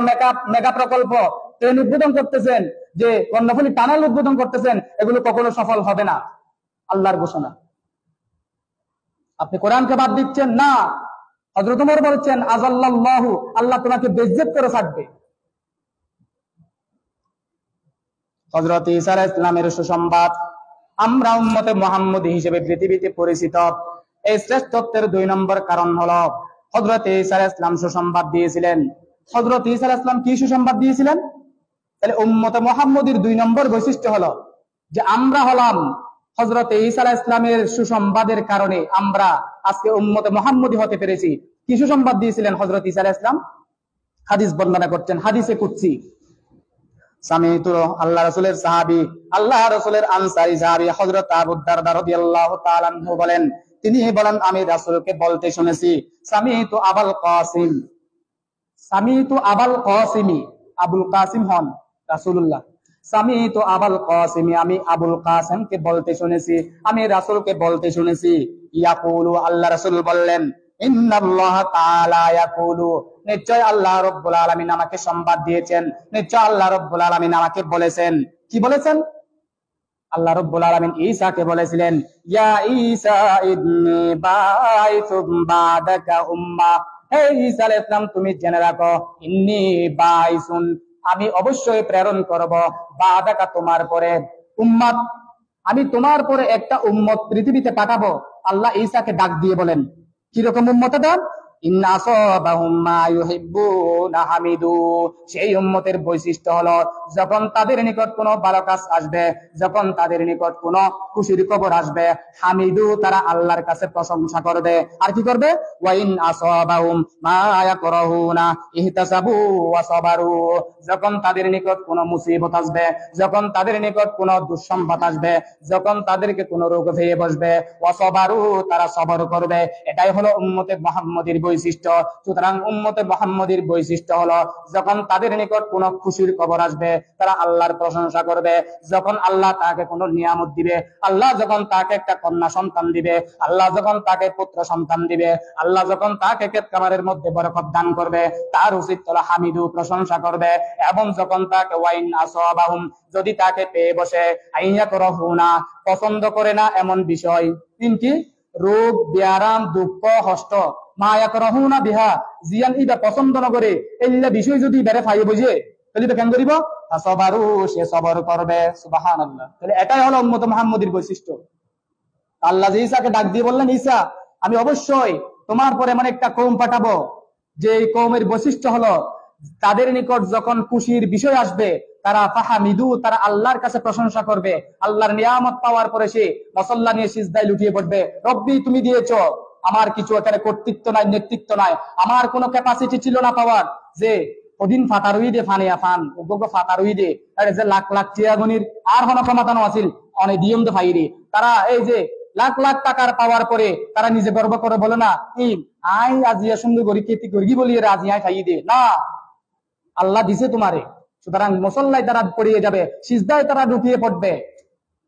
মেগা প্রকল্প ট্রেন উদ্বোধন করতেছেন, যে কর্ণফুলী টানেল উদ্বোধন করতেছেন, এগুলো কখনো সফল হবে না। আল্লাহর ঘোষণা। আপনি কোরআনকে বাদ দিচ্ছেন না। হযরত ওমর বলছেন, আযাল্লাল্লাহু, আল্লাহ তোমাকে বেইজ্জত করে ছাড়বে। হযরত ঈসা আলাইহিস সালামের সুসংবাদ, আমরা উম্মতে মুহাম্মদী হিসেবে পৃথিবীতে পরিচিত। এই শ্রেষ্ঠত্বের 2 নম্বর কারণ হলো, হযরত ঈসা আলাইহিস সালাম সুসংবাদ দিয়েছিলেন। হযরত ঈসা আলাইহিস সালাম কি সুসংবাদ দিয়েছিলেন? তাহলে উম্মতে মুহাম্মদীর 2 নম্বর বৈশিষ্ট্য হলো যে আমরা হলাম হযরত ঈসা আলাইহিস সালামের সুসংবাদের কারণে আমরা আজকে উম্মতে মুহাম্মদী হতে পেরেছি। কি সুসংবাদ দিয়েছিলেন হযরত ঈসা আলাইহিস সালাম? হাদিস বর্ণনা করছেন, হাদিসে কুদসি। সামিতু, আল্লাহ রাসূলের সাহাবী, আল্লাহ রাসূলের আনসারী সাহাবী হযরত আবু দারদা রাদিয়াল্লাহু তাআলা আনহু বলেন, তিনি বলেন আমি রাসূলকে বলতে শুনেছি সামিতু আবুল কাসিম, সামিতু আবুল কাসিমি, আবুল কাসিম হন রাসূলুল্লাহ। সামিতু আবুল কাসিমি, আমি আবুল কাসিমকে বলতে শুনেছি, আমি রাসূলকে বলতে শুনেছি ইয়াকুলু, আল্লাহ রাসূল বললেন ইন্নাল্লাহ তাআলা ইয়াকুলু, নিশ্চয় আল্লাহ রাব্বুল আলামিন আমাকে সংবাদ দিয়েছেন, নিশ্চয় আল্লাহ রাব্বুল আলামিন আমাকে বলেছেন। কি বলেছেন? আল্লাহ রাব্বুল আলামিন ঈসাকে বলেছিলেন ইয়া ঈসা ইন্নী বাঈসুম বাদাকা উম্মা, হে ঈসা আলাইহিস সালাম তুমি জেনে রাখো ইন্নী বাঈসুন, আমি অবশ্যই প্রেরণ করব বাদাকা তোমার পরে উম্মত, আমি তোমার পরে একটা উম্মত পৃথিবীতে পাঠাবো। আল্লাহ ঈসাকে ডাক দিয়ে বলেন কিরকম উম্মত এটা? ইন্না আসাবাহুম মা ইউহিব্বুনা হামিদু, সেই উম্মতের বৈশিষ্ট্য হলো যখন তাদের নিকট কোনো ভালো কাজ আসবে, যখন তাদের নিকট কোনো খুশির খবর আসবে, হামিদু তারা আল্লাহর কাছে প্রশংসা করবে। আর কি করবে? ওয়া ইন আসাবাহুম মা ইয়াকরাহুনা ইহতাসাবু ওয়া সাবারু, যখন তাদের নিকট কোনো মুসিবত আসবে, যখন তাদের নিকট কোনো দুঃসংবাদ আসবে, যখন তাদেরকে কোনো রোগ হয়ে বসবে, ওয়া সাবারু তারা সবর করবে। এটাই হলো উম্মতে মুহাম্মদীর বৈশিষ্ট্য। সুতরাং উম্মতে মুহাম্মদীর বৈশিষ্ট্য হলো যখন তাদের নিকট কোনো খুশির খবর আসবে তারা আল্লাহর প্রশংসা করবে, যখন আল্লাহ তাকে কোনো নিয়ামত দিবে, আল্লাহ যখন তাকে একটা কন্যা সন্তান দিবে, আল্লাহ যখন তাকে পুত্র সন্তান দিবে, আল্লাহ যখন তাকে ক্ষেত খামারের মধ্যে বরকত দান করবে, তার উচিত হলো হামিদু প্রশংসা করবে। এবং যখন তাকে ওয়াইন আসাবাহুম যদি তাকে পেয়ে বসে আইয়া করহুনা পছন্দ করে না এমন বিষয়, তিনটি রোগ ব্যারাম দুঃখ কষ্ট মায়া করহুনা বিহা জিয়ান ইবা পছন্দ নকরে এইলা বিষয় যদি বেড়ে ফাই বুঝে তাহলে কেন করিব? সবারও সে সবর করবে। সুবহানাল্লাহ। তাহলে এটাই হলো উম্মত মুহাম্মদীর বৈশিষ্ট্য। আল্লাহ যে ঈসাকে ডাক দিয়ে বললেন ঈসা আমি অবশ্যই তোমার পরে এমন একটা কওম পাঠাবো যে এই কওমের বৈশিষ্ট্য হলো তাদের নিকট যখন খুশির বিষয় আসবে তারা ফাহামিদু তারা আল্লাহর কাছে প্রশংসা করবে। আল্লাহর নিয়ামত পাওয়ার পরে সে মুসল্লা নিয়ে সিজদায় লুটিয়ে পড়বে, রব্বি তুমি দিয়েছো, আমার কিছু এখানে কর্তৃত্ব নাই, নেতৃত্ব নাই, আমার কোনো ক্যাপাসিটি ছিল না পাওয়ার যে ওদিন ফাতারুই দে ফানিয়া ফান ওগো ফাতারুই দে আরে যে লাখ লাখ টিয়াগনির আর হন ক্ষমতানো আছিল অনেক দিয়ম দে ফাইরে তারা এই যে লাখ লাখ টাকার পাওয়ার পরে তারা নিজে গর্ব করে বলে না এই আই আজিয়া সুন্দর করি কেতি করি বলি আজি আই খাইয়ে দে না, আল্লাহ দিছে তোমারে। সুতরাং মুসল্লায় তারা পড়িয়ে যাবে, সিজদায় তারা ঢুকিয়ে পড়বে।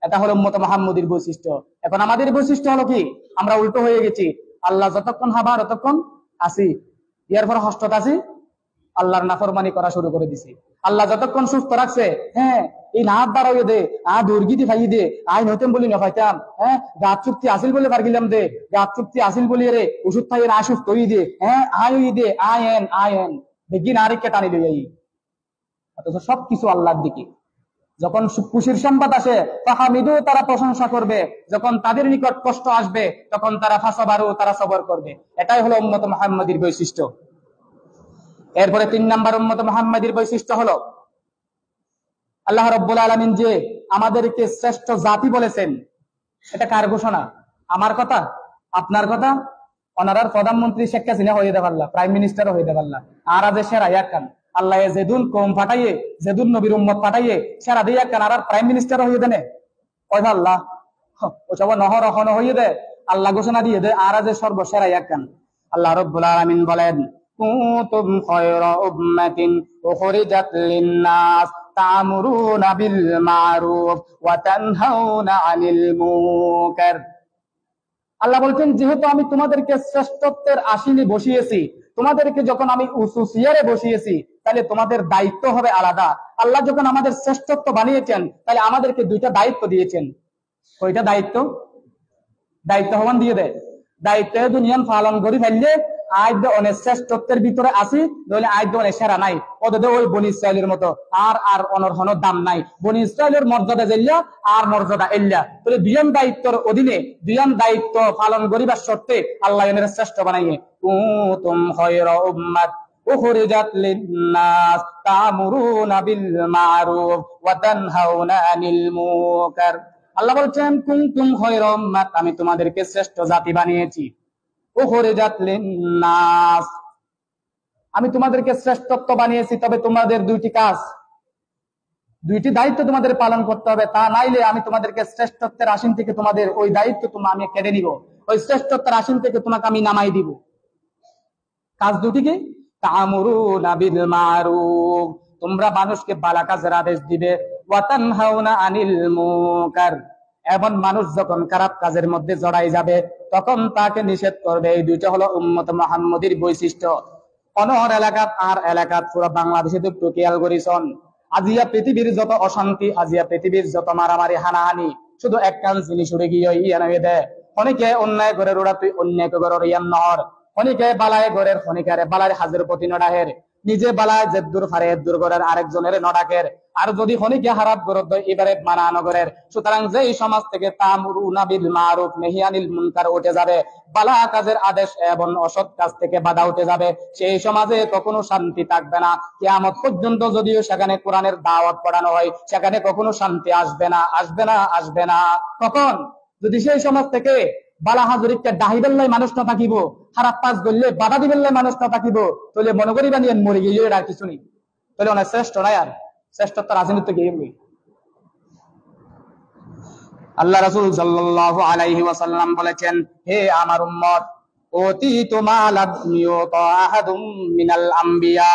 এটা হলো উম্মত মুহাম্মদীর বৈশিষ্ট্য। এখন আমাদের বৈশিষ্ট্য হলো কি? আমরা উল্টো হয়ে গেছি। আল্লাহ যতক্ষণ হাবা ততক্ষণ আসি, এর পর হস্তত আসি আল্লাহর নাফরমানি করা শুরু করে দিছি। আল্লাহ যতক্ষণ সুস্থ রাখছে, হ্যাঁ এই নাক বাড়াইয়ে দে দুর্গিতি ফাই দে আই নতেম বলি নফাইতাম, হ্যাঁ গাছ চুক্তি আসিল বলে পারগিলাম দে গাছ চুক্তি আসিল বলি রে ওষুধ খাইয়ে না সুস্থ হই দে, হ্যাঁ আই দে আয়েন দেখি নারীকে টানি লই। অথচ সবকিছু আল্লাহর দিকে। যখন খুশির সংবাদ আসে ফাহামিদু তারা প্রশংসা করবে, যখন তাদের নিকট কষ্ট আসবে তখন তারা ফাসাবারু তারা সবর করবে। এটাই হলো উম্মত মুহাম্মদীর বৈশিষ্ট্য। এরপরে 3 নাম্বার উম্মত মুহাম্মদীর বৈশিষ্ট্য হলো আল্লাহ রাব্বুল আলামিন যে আমাদেরকে শ্রেষ্ঠ জাতি বলেছেন। এটা কার ঘোষণা? আমার কথা? আপনার কথা? ওনারার প্রধানমন্ত্রী শেখ হাসিনা হয়ে দেব আল্লাহ, প্রাইম মিনিস্টার হয়ে দেব আল্লাহ, আর আজ সেরা ইয়াকান আল্লাহ যেদুন কম পাঠাইয়ে যেদুন নবীর উম্মত পাঠাইয়ে সেরা দিয়ে ইয়াকান আর প্রাইম মিনিস্টার হয়ে দেনে ওই আল্লাহ ও সব নহর অহন হয়ে দে আল্লাহ ঘোষণা দিয়ে দে আর আজ সর্বসেরা ইয়াকান। আল্লাহ রাব্বুল আলামিন বলেন কুনতুম খায়রা উম্মাতিন উখরিজাত লিন-নাস তা'মুরুনা বিল মা'রুফ ওয়া তানহাউনা আনিল মুনকার। আল্লাহ বলছেন যেহেতু আমি তোমাদেরকে শ্রেষ্ঠত্বের আসীনে বসিয়েছি, তোমাদেরকে যখন আমি উঁচু চেয়ারে বসিয়েছি তাহলে তোমাদের দায়িত্ব হবে আলাদা। আল্লাহ যখন আমাদের শ্রেষ্ঠত্ব বানিয়েছেন তাহলে আমাদেরকে 2টা দায়িত্ব দিয়েছেন। কয়টা দায়িত্ব? দায়িত্ব হবান দিয়ে দেয় দায়িত্ব দুনিয়ান পালন করি ফেললে আজ অনেক শ্রেষ্ঠত্বের ভিতরে আসি নইলে আজ অনেক সেরা নাই ওদের ওই বনি ইসরায়েলের মতো আর অনর্হন দাম নাই। বনি ইসরায়েলের মর্যাদা জেল্লা আর মর্যাদা এল্লা, তাহলে 2জন দায়িত্বের অধীনে 2জন দায়িত্ব পালন করিবার শর্তে আল্লাহ এনের শ্রেষ্ঠ বানাইয়ে কুনতুম খায়রা উম্মাত উখরিজাত লিন-নাস তা'মুরুনা বিল মা'রুফ ওয়া তানহাউনা আনিল মুনকার। আল্লাহ বলছেন কুনতুম খায়রা উম্মাত আমি তোমাদেরকে শ্রেষ্ঠ জাতি বানিয়েছি। উখরিজাত লিন-নাস আমি তোমাদেরকে শ্রেষ্ঠত্ব বানিয়েছি, তবে তোমাদের 2টি কাজ 2টি দায়িত্ব তোমাদের পালন করতে হবে, তা নাইলে আমি তোমাদেরকে শ্রেষ্ঠত্বের আসীন থেকে তোমাদের ওই দায়িত্ব আমি কেড়ে নিব। ওই শ্রেষ্ঠত্বের আসীন থেকে তোমাকে আমি নামাই দিব। কাজ দুটি কি? তা'মুরুনা বিল মারুফ, তোমরা মানুষকে ভালো কাজের আদেশ দিবে, ওয়া তানহাউনা আনিল মুনকার, এবং মানুষ যখন খারাপ কাজের মধ্যে জড়াই যাবে তখন তাকে নিষেধ করবে। এই দুইটা হলো উম্মত মুহাম্মদীর বৈশিষ্ট্য। অনর এলাকাত আর এলাকাত পুরো বাংলাদেশে তো খেয়াল করিছন, আজিয়া পৃথিবীর যত অশান্তি, আজিয়া পৃথিবীর যত মারামারি হানাহানি, শুধু একখান জিনিস উড়ে গিয়ে ইয়া নয় দে, অনেকে অন্যায় করে ওরা তুই অন্যায় করে ইয়ান নহর, অনেকে বালায় গড়ের খনিকারে বালায় হাজের প্রতি নডাহের, নিজে বালায় জেদ্দুর ফারে এদ্দুর গড়ের আরেকজনের নডাকের, আর যদি খনিকে হারাপ গরদ এবারে মানানো গড়ের। সুতরাং যেই সমাজ থেকে তা'মুরুনা বিল মারুফ নাহি আনিল মুনকার উঠে যাবে, বালা কাজের আদেশ এবং অসৎ কাজ থেকে বাধা উঠে যাবে, সেই সমাজে কখনো শান্তি থাকবে না। কিয়ামত পর্যন্ত যদিও সেখানে কোরআনের দাওয়াত পড়ানো হয়, সেখানে কখনো শান্তি আসবে না, আসবে না, আসবে না। কখন? যদি সেই সমাজ থেকে বালা হাজরিককে ডাহিবেল্লাই মানুষ না থাকিব, খারাপ কাজ করলে বাধা দিবেল্লাই মানুষ না থাকিব, তাহলে মনে করি বানিয়ে মরে গিয়ে আর কিছু নেই, তাহলে অনেক শ্রেষ্ঠ নাই। আর শ্রেষ্ঠত্ব রাজনীতি গিয়ে আল্লাহ রাসূল সাল্লাল্লাহু আলাইহি ওয়াসাল্লাম বলেছেন, হে আমার উম্মত, ওতীতু মা লাম ইউতা আহাদুম মিনাল আম্বিয়া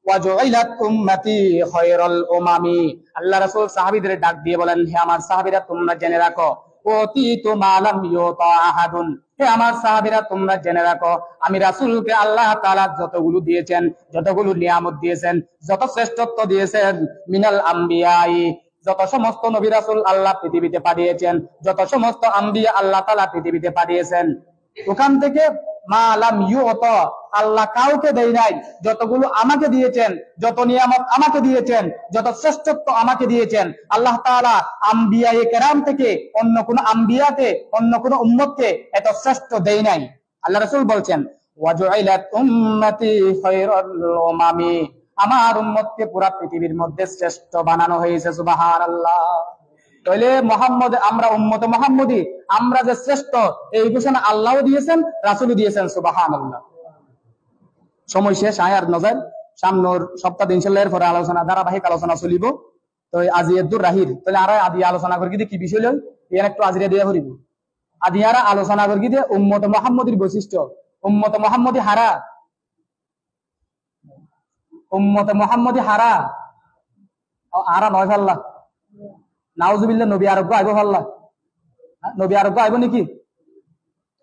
ওয়া জুইলাত উম্মতি খায়রাল উমামি। আল্লাহ রাসূল সাহাবীদের ডাক দিয়ে বলেন, হে আমার সাহাবীরা, তোমরা জেনে রাখো, ওতীতু মা লাম ইউতা আহাদুন, হে আমার সাহাবীরা, তোমরা জেনে রাখো, আমি রাসূলকে আল্লাহ তাআলা যতগুলো দিয়েছেন, যতগুলো নিয়ামত দিয়েছেন, যত শ্রেষ্ঠত্ব দিয়েছেন, মিনাল আম্বিয়াই, যত সমস্ত নবী রাসূল আল্লাহ পৃথিবীতে পাঠিয়েছেন, যত সমস্ত আম্বিয়া আল্লাহ তাআলা পৃথিবীতে পাঠিয়েছেন, ওখান থেকে মা লাম ইউতা, আল্লাহ কাউকে দেয় নাই যতগুলো আমাকে দিয়েছেন, যত নিয়ামত আমাকে দিয়েছেন, যত শ্রেষ্ঠত্ব আমাকে দিয়েছেন, আল্লাহ তাআলা আম্বিয়ায়ে কেরাম থেকে অন্য কোন আম্বিয়াকে, অন্য কোন উম্মতকে এত শ্রেষ্ঠ দেয় নাই। আল্লাহ রাসূল বলছেন, ওয়া জুইলাত উম্মতি খায়রাল উমামি, আমার উম্মতকে পুরা পৃথিবীর মধ্যে শ্রেষ্ঠ বানানো হয়েছে। সুবহানাল্লাহ। তাহলে মুহাম্মদ, আমরা উম্মত মুহাম্মদী, আমরা যে শ্রেষ্ঠ, এই ঘোষণা আল্লাহও দিয়েছেন, রাসূলও দিয়েছেন। সুবহানাল্লাহ। সময় শেষ, আয়ার নজর সামনের সপ্তাহ ইনশাআল্লাহ এর পরে আলোচনা, ধারাবাহিক আলোচনা চলিব। তো আজি এদুর রাহির তাহলে আর আদি আলোচনা করি কি বিষয় লই, এর একটু আজিরা দিয়া করিব। আদিয়ারা আলোচনা করি যে উম্মত মুহাম্মদীর বৈশিষ্ট্য, উম্মত মুহাম্মদী হারা, উম্মত মুহাম্মদী হারা আরা নয় ফাল্লা, নাউজুবিল্লাহ, নবী আরোগ্য আইব ফাল্লা, নবী আরোগ্য আইব নাকি?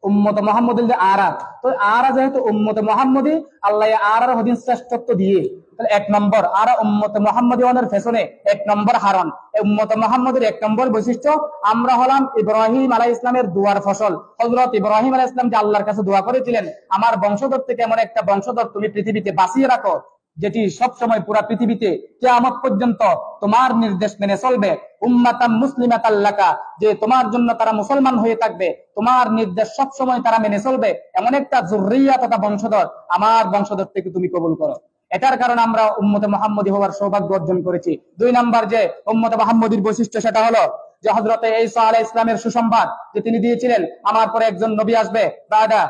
উম্মত মুহাম্মদী আরা, তো আরা যেহেতু উম্মত মুহাম্মদী, আল্লাহ আরার হদিন শ্রেষ্ঠত্ব দিয়ে, তাহলে এক নম্বর আরা উম্মত মুহাম্মদী ওনার পেছনে এক নম্বর হারন। উম্মত মুহাম্মদীর এক নম্বর বৈশিষ্ট্য, আমরা হলাম ইব্রাহিম আলাইহিস সালামের দুয়ার ফসল। হযরত ইব্রাহিম আলাইহিস সালাম যে আল্লাহর কাছে দোয়া করেছিলেন, আমার বংশধর থেকে এমন একটা বংশধর তুমি পৃথিবীতে বাঁচিয়ে রাখো, যেটি সব সময় পুরা পৃথিবীতে কিয়ামত পর্যন্ত তোমার নির্দেশ মেনে চলবে, উম্মাতাম মুসলিমাতাল লাকা, যে তোমার জন্য তারা মুসলমান হয়ে থাকবে, তোমার নির্দেশ সব সময় তারা মেনে চলবে, এমন একটা যুররিয়া তথা বংশধর আমার বংশধর থেকে তুমি কবুল করো। এটার কারণে আমরা উম্মতে মুহাম্মদী হওয়ার সৌভাগ্য অর্জন করেছি। দুই নাম্বার যে উম্মতে মুহাম্মদীর বৈশিষ্ট্য, সেটা হলো যে হযরত ঈসা আলাইহিস সালামের সুসংবাদ যে তিনি দিয়েছিলেন, আমার পরে একজন নবী আসবে, বাদা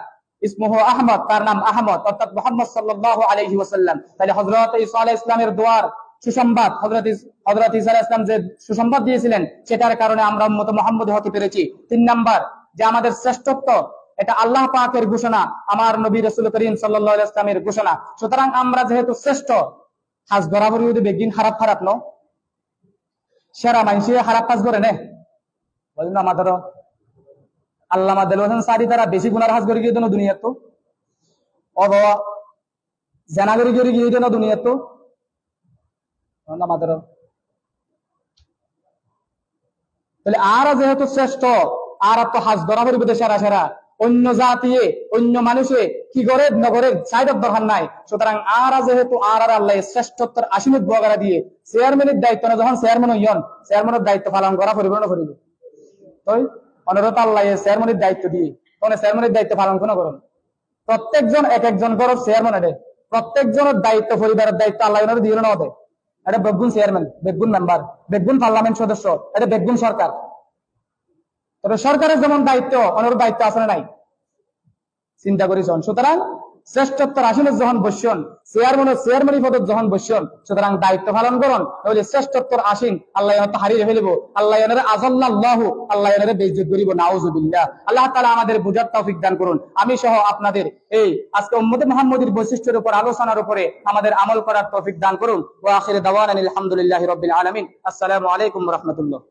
ইসমুহু আহমদ, তার নাম আহমদ, অর্থাৎ মুহাম্মদ সাল্লাল্লাহু আলাইহি ওয়াসাল্লাম। তাহলে হযরত ঈসা আলাইহিস সালামের দোয়ার সুসংবাদ, হযরত ঈসা আলাইহিস সালাম যে সুসংবাদ দিয়েছিলেন, সেটার কারণে আমরা উম্মতে মুহাম্মদী হতে পেরেছি। তিন নাম্বার যে আমাদের শ্রেষ্ঠত্ব, এটা আল্লাহ পাকের ঘোষণা, আমার নবী রাসূল করিম সাল্লাল্লাহু আলাইহি ওয়াসাল্লামের ঘোষণা। সুতরাং আমরা যেহেতু শ্রেষ্ঠ, হাজ বরাবরই যদি বেগিন খারাপ খারাপ ন সেরা মানুষে খারাপ কাজ করে নে, বলেন না আমাদের আল্লামা দেলোয়ার হোসেন সাদি তারা বেশি গুনার হাজ করে গিয়ে দেন দুনিয়ার, তো অথবা জানাগরি করে গিয়ে দেন দুনিয়ার, তো আমাদের তাহলে আর যেহেতু শ্রেষ্ঠ, আর তো হাজ বরাবরই বোধ সেরা সেরা, অন্য জাতি অন্য মানুষে কি করে নগরের সাইড দরকার নাই। সুতরাং আর যেহেতু আর আল্লাহ শ্রেষ্ঠত্বের আশীর্বাদ বগারা দিয়ে চেয়ারম্যানের দায়িত্ব না, যখন চেয়ারম্যান হইয়ন, চেয়ারম্যানের দায়িত্ব পালন করা পরিপূর্ণ করিব। তাই অনুরোধ আল্লাহ চেয়ারম্যানের দায়িত্ব দিয়ে, তখন চেয়ারম্যানের দায়িত্ব পালন কেন করুন? প্রত্যেকজন এক একজন করো চেয়ারম্যান, এটা প্রত্যেকজনের দায়িত্ব, পরিবারের দায়িত্ব আল্লাহ দিয়ে না ওদের। এটা বেগুন চেয়ারম্যান, বেগুন মেম্বার, বেগুন পার্লামেন্ট সদস্য, এটা বেগুন সরকার। তবে সরকারের যেমন দায়িত্ব, অনেক দায়িত্ব আছে না নাই? চিন্তা করেছেন? সুতরাং শ্রেষ্ঠত্বর আসনে যখন বসছেন, চেয়ারম্যানি পদত যখন বসছেন, সুতরাং দায়িত্ব পালন করুন, নইলে শ্রেষ্ঠত্বর আসীন আল্লাহ এনাতে হারিয়ে ফেলিব, আল্লাহ এনারে আযাল্লাল্লাহু, আল্লাহ এনারে বেইজ্জত করিব, নাউযুবিল্লাহ। আল্লাহ তাআলা আমাদের বুঝার তৌফিক দান করুন। আমি সহ আপনাদের এই আজকে উম্মতে মুহাম্মদীর বৈশিষ্ট্যের উপর আলোচনার উপরে আমাদের আমল করার তৌফিক দান করুন। ওয়া আখিরু দাওয়ানা আলহামদুলিল্লাহি রাব্বিল আলামিন। আসসালামু আলাইকুম ওয়া রাহমাতুল্লাহ।